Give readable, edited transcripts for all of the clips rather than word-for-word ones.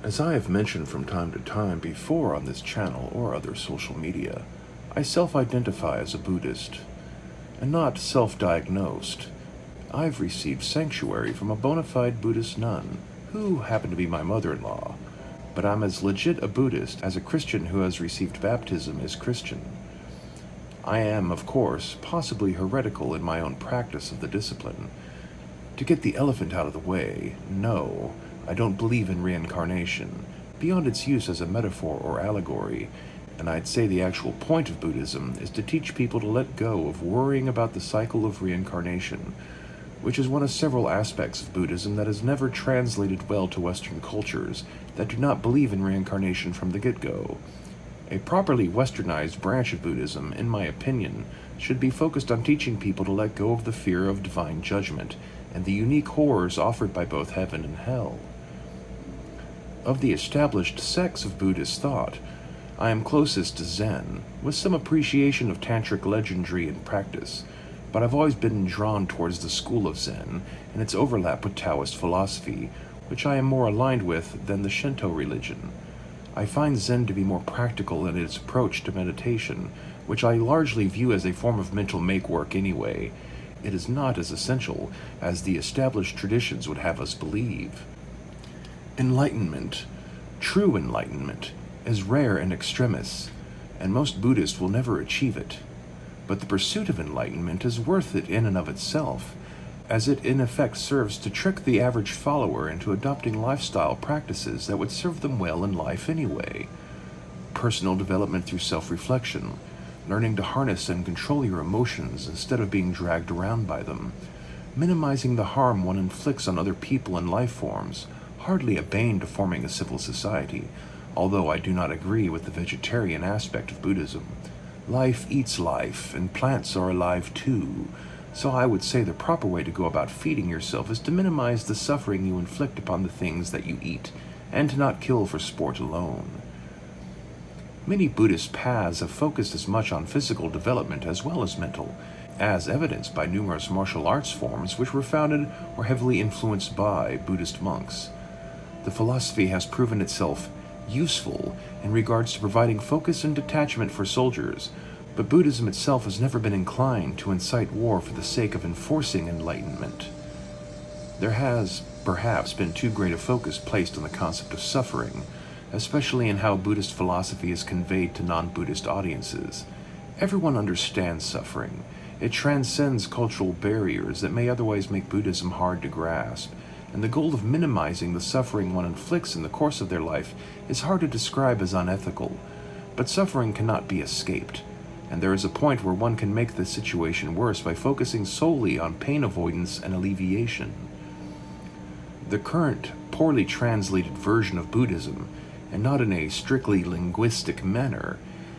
As I have mentioned from time to time before on this channel or other social media, I self-identify as a Buddhist, and not self-diagnosed. I've received sanctuary from a bona fide Buddhist nun, who happened to be my mother-in-law, but I'm as legit a Buddhist as a Christian who has received baptism is Christian. I am, of course, possibly heretical in my own practice of the discipline. To get the elephant out of the way, no, I don't believe in reincarnation, beyond its use as a metaphor or allegory, and I'd say the actual point of Buddhism is to teach people to let go of worrying about the cycle of reincarnation, which is one of several aspects of Buddhism that has never translated well to Western cultures that do not believe in reincarnation from the get-go. A properly westernized branch of Buddhism, in my opinion, should be focused on teaching people to let go of the fear of divine judgment and the unique horrors offered by both heaven and hell. Of the established sects of Buddhist thought, I am closest to Zen, with some appreciation of tantric legendary and practice, but I've always been drawn towards the school of Zen and its overlap with Taoist philosophy, which I am more aligned with than the Shinto religion. I find Zen to be more practical in its approach to meditation, which I largely view as a form of mental make-work anyway. It is not as essential as the established traditions would have us believe. Enlightenment, true enlightenment, is rare in extremis, and most Buddhists will never achieve it. But the pursuit of enlightenment is worth it in and of itself, as it in effect serves to trick the average follower into adopting lifestyle practices that would serve them well in life anyway. Personal development through self-reflection, learning to harness and control your emotions instead of being dragged around by them, minimizing the harm one inflicts on other people and life forms, hardly a bane to forming a civil society, although I do not agree with the vegetarian aspect of Buddhism. Life eats life, and plants are alive too, so I would say the proper way to go about feeding yourself is to minimize the suffering you inflict upon the things that you eat, and to not kill for sport alone. Many Buddhist paths have focused as much on physical development as well as mental, as evidenced by numerous martial arts forms which were founded or heavily influenced by Buddhist monks. The philosophy has proven itself useful in regards to providing focus and detachment for soldiers, but Buddhism itself has never been inclined to incite war for the sake of enforcing enlightenment. There has, perhaps, been too great a focus placed on the concept of suffering, especially in how Buddhist philosophy is conveyed to non-Buddhist audiences. Everyone understands suffering. It transcends cultural barriers that may otherwise make Buddhism hard to grasp, and the goal of minimizing the suffering one inflicts in the course of their life is hard to describe as unethical. But suffering cannot be escaped, and there is a point where one can make the situation worse by focusing solely on pain avoidance and alleviation. The current, poorly translated version of Buddhism, and not in a strictly linguistic manner,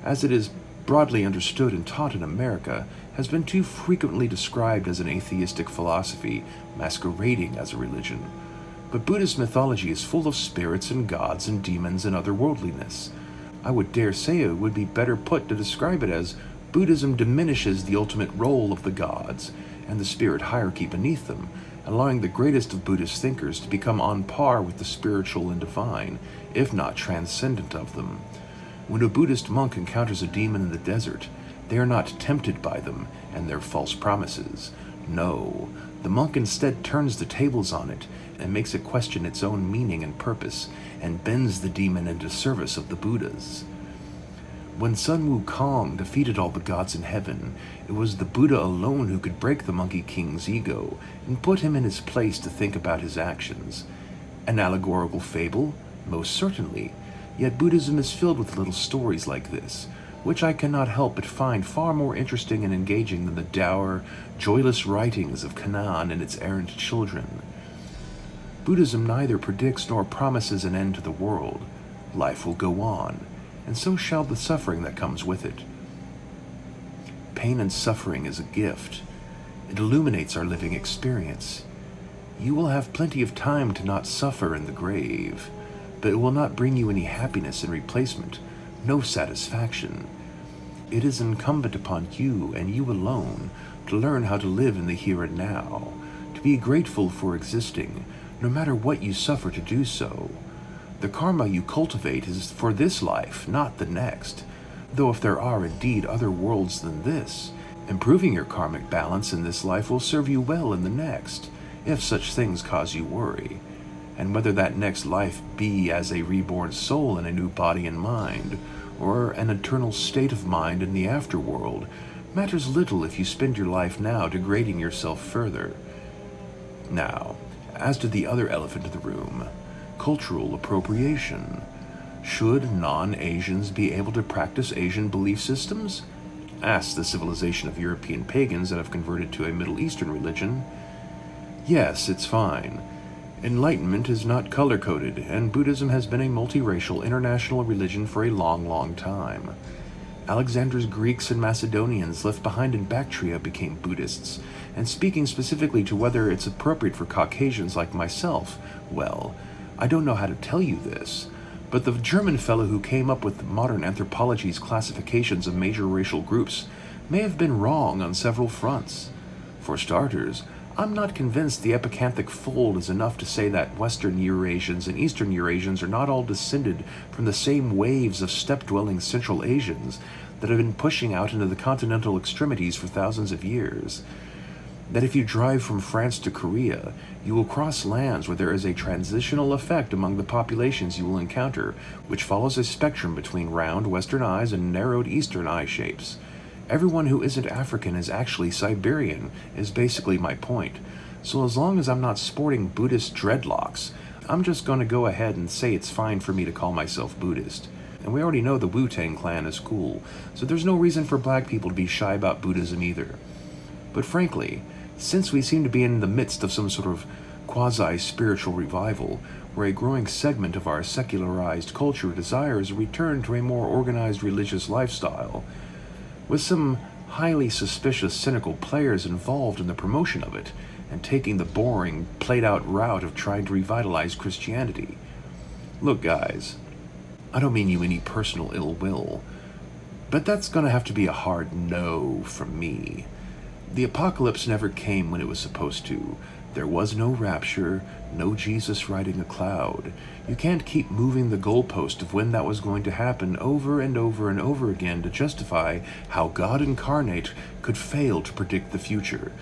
as it is broadly understood and taught in America, has been too frequently described as an atheistic philosophy masquerading as a religion. But Buddhist mythology is full of spirits and gods and demons and otherworldliness. I would dare say it would be better put to describe it as Buddhism diminishes the ultimate role of the gods and the spirit hierarchy beneath them, allowing the greatest of Buddhist thinkers to become on par with the spiritual and divine, if not transcendent of them. When a Buddhist monk encounters a demon in the desert, they are not tempted by them and their false promises. No, the monk instead turns the tables on it and makes it question its own meaning and purpose, and bends the demon into service of the Buddhas. When Sun Wukong defeated all the gods in heaven, it was the Buddha alone who could break the Monkey King's ego and put him in his place to think about his actions. An allegorical fable? Most certainly. Yet Buddhism is filled with little stories like this, which I cannot help but find far more interesting and engaging than the dour, joyless writings of Canaan and its errant children. Buddhism neither predicts nor promises an end to the world. Life will go on, and so shall the suffering that comes with it. Pain and suffering is a gift. It illuminates our living experience. You will have plenty of time to not suffer in the grave, but it will not bring you any happiness in replacement, no satisfaction. It is incumbent upon you and you alone to learn how to live in the here and now, to be grateful for existing, no matter what you suffer to do so. The karma you cultivate is for this life, not the next. Though if there are indeed other worlds than this, improving your karmic balance in this life will serve you well in the next, if such things cause you worry. And whether that next life be as a reborn soul in a new body and mind, or an eternal state of mind in the afterworld, matters little if you spend your life now degrading yourself further. Now, as to the other elephant in the room, cultural appropriation. Should non-Asians be able to practice Asian belief systems? Ask the civilization of European pagans that have converted to a Middle Eastern religion. Yes, it's fine. Enlightenment is not color-coded, and Buddhism has been a multiracial international religion for a long, long time. Alexander's Greeks and Macedonians left behind in Bactria became Buddhists, and speaking specifically to whether it's appropriate for Caucasians like myself, well, I don't know how to tell you this, but the German fellow who came up with modern anthropology's classifications of major racial groups may have been wrong on several fronts. For starters, I'm not convinced the epicanthic fold is enough to say that Western Eurasians and Eastern Eurasians are not all descended from the same waves of steppe-dwelling Central Asians that have been pushing out into the continental extremities for thousands of years. That if you drive from France to Korea, you will cross lands where there is a transitional effect among the populations you will encounter, which follows a spectrum between round Western eyes and narrowed Eastern eye shapes. Everyone who isn't African is actually Siberian, is basically my point. So as long as I'm not sporting Buddhist dreadlocks, I'm just going to go ahead and say it's fine for me to call myself Buddhist. And we already know the Wu-Tang Clan is cool, so there's no reason for black people to be shy about Buddhism either. But frankly, since we seem to be in the midst of some sort of quasi-spiritual revival, where a growing segment of our secularized culture desires a return to a more organized religious lifestyle, with some highly suspicious, cynical players involved in the promotion of it, and taking the boring, played-out route of trying to revitalize Christianity. Look, guys, I don't mean you any personal ill will, but that's gonna have to be a hard no from me. The apocalypse never came when it was supposed to. There was no rapture, no Jesus riding a cloud. You can't keep moving the goalpost of when that was going to happen over and over and over again to justify how God incarnate could fail to predict the future.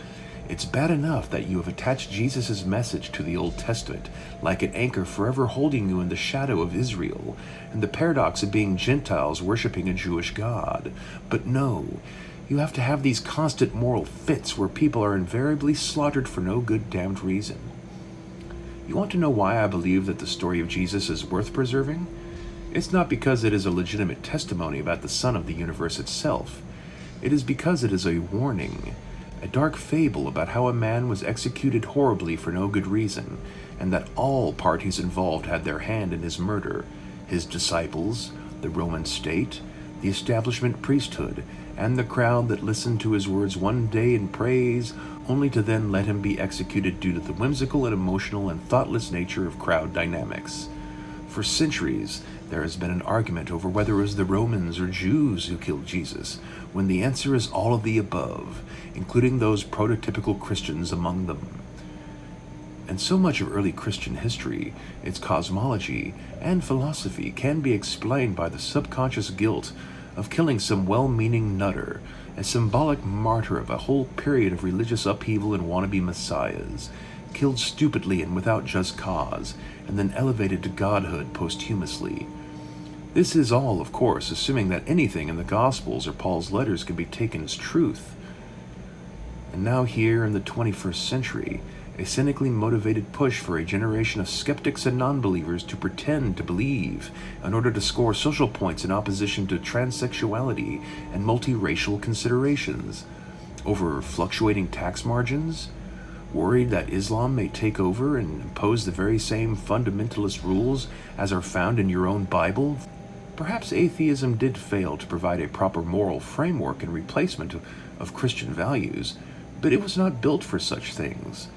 It's bad enough that you have attached Jesus' message to the Old Testament, like an anchor forever holding you in the shadow of Israel, and the paradox of being Gentiles worshiping a Jewish God. But no, you have to have these constant moral fits where people are invariably slaughtered for no good damned reason. You want to know why I believe that the story of Jesus is worth preserving? It's not because it is a legitimate testimony about the Son of the universe itself. It is because it is a warning, a dark fable about how a man was executed horribly for no good reason, and that all parties involved had their hand in his murder: his disciples, the Roman state, the establishment priesthood, and the crowd that listened to his words one day in praise, only to then let him be executed due to the whimsical and emotional and thoughtless nature of crowd dynamics. For centuries, there has been an argument over whether it was the Romans or Jews who killed Jesus, when the answer is all of the above, including those prototypical Christians among them. And so much of early Christian history, its cosmology, and philosophy can be explained by the subconscious guilt of killing some well-meaning nutter, a symbolic martyr of a whole period of religious upheaval and wannabe messiahs, killed stupidly and without just cause, and then elevated to godhood posthumously. This is all, of course, assuming that anything in the Gospels or Paul's letters can be taken as truth. And now here in the 21st century, a cynically motivated push for a generation of skeptics and non-believers to pretend to believe in order to score social points in opposition to transsexuality and multiracial considerations, over fluctuating tax margins, worried that Islam may take over and impose the very same fundamentalist rules as are found in your own Bible. Perhaps atheism did fail to provide a proper moral framework in replacement of Christian values, but it was not built for such things.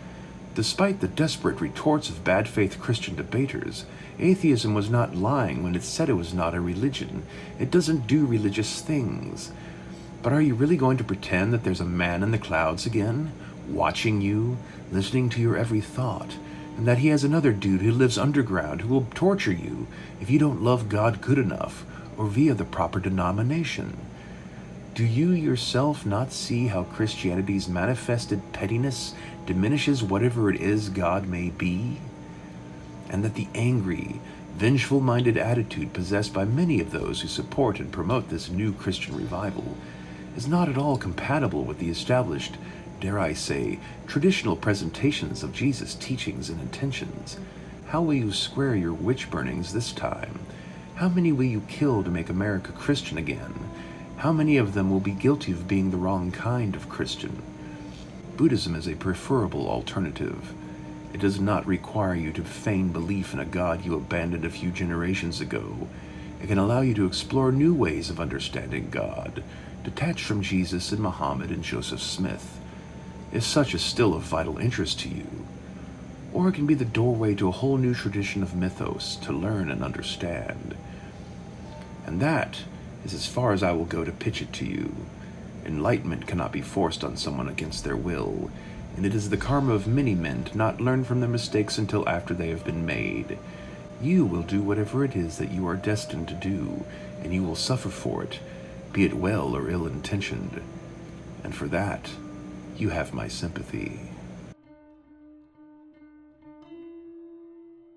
Despite the desperate retorts of bad-faith Christian debaters, atheism was not lying when it said it was not a religion. It doesn't do religious things. But are you really going to pretend that there's a man in the clouds again, watching you, listening to your every thought, and that he has another dude who lives underground who will torture you if you don't love God good enough or via the proper denomination. Do you yourself not see how Christianity's manifested pettiness diminishes whatever it is God may be? And that the angry, vengeful-minded attitude possessed by many of those who support and promote this new Christian revival is not at all compatible with the established, dare I say, traditional presentations of Jesus' teachings and intentions? How will you square your witch burnings this time? How many will you kill to make America Christian again? How many of them will be guilty of being the wrong kind of Christian? Buddhism is a preferable alternative. It does not require you to feign belief in a God you abandoned a few generations ago. It can allow you to explore new ways of understanding God, detached from Jesus and Muhammad and Joseph Smith, if such is still of vital interest to you. Or it can be the doorway to a whole new tradition of mythos to learn and understand. And that is as far as I will go to pitch it to you. Enlightenment cannot be forced on someone against their will, and it is the karma of many men to not learn from their mistakes until after they have been made. You will do whatever it is that you are destined to do, and you will suffer for it, be it well or ill-intentioned. And for that, you have my sympathy.